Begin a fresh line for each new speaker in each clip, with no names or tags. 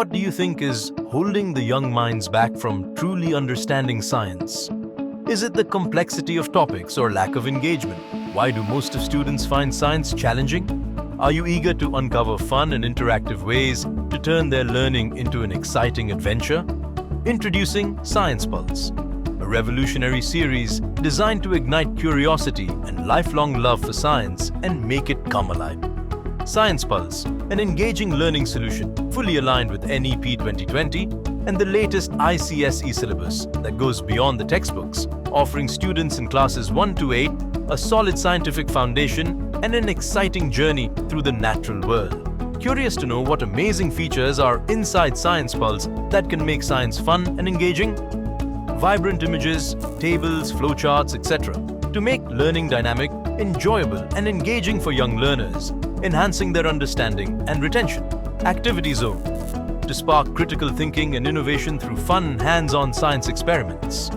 What do you think is holding the young minds back from truly understanding science? Is it the complexity of topics or lack of engagement? Why do most of students find science challenging? Are you eager to uncover fun and interactive ways to turn their learning into an exciting adventure? Introducing Science Pulse, a revolutionary series designed to ignite curiosity and lifelong love for science and make it come alive. Science Pulse, an engaging learning solution fully aligned with NEP 2020 and the latest ICSE syllabus that goes beyond the textbooks, offering students in classes 1 to 8 a solid scientific foundation and an exciting journey through the natural world. Curious to know what amazing features are inside Science Pulse that can make science fun and engaging? Vibrant images, tables, flowcharts, etc. to make learning dynamic, enjoyable and engaging for young learners, enhancing their understanding and retention. Activity Zone, to spark critical thinking and innovation through fun, hands-on science experiments.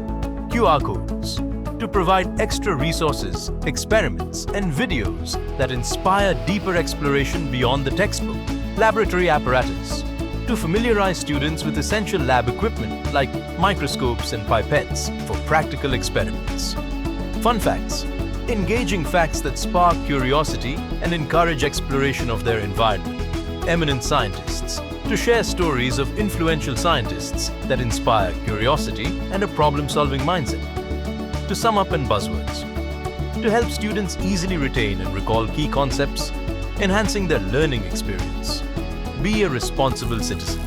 QR codes, to provide extra resources, experiments, and videos that inspire deeper exploration beyond the textbook. Laboratory apparatus, to familiarize students with essential lab equipment like microscopes and pipettes for practical experiments. Fun facts, engaging facts that spark curiosity and encourage exploration of their environment. Eminent scientists, to share stories of influential scientists that inspire curiosity and a problem-solving mindset. To sum up in buzzwords, to help students easily retain and recall key concepts, enhancing their learning experience. Be a responsible citizen.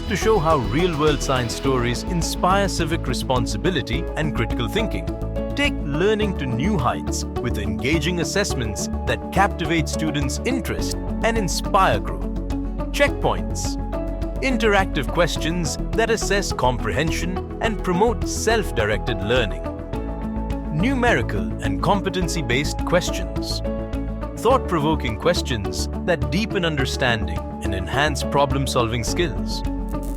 To show how real-world science stories inspire civic responsibility and critical thinking. Take learning to new heights with engaging assessments that captivate students' interest and inspire growth. Checkpoints, interactive questions that assess comprehension and promote self-directed learning. Numerical and competency-based questions, thought-provoking questions that deepen understanding and enhance problem-solving skills.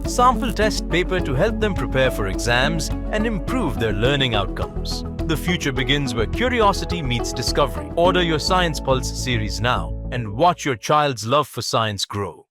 Sample test paper to help them prepare for exams and improve their learning outcomes. The future begins where curiosity meets discovery. Order your Science Pulse series now and watch your child's love for science grow.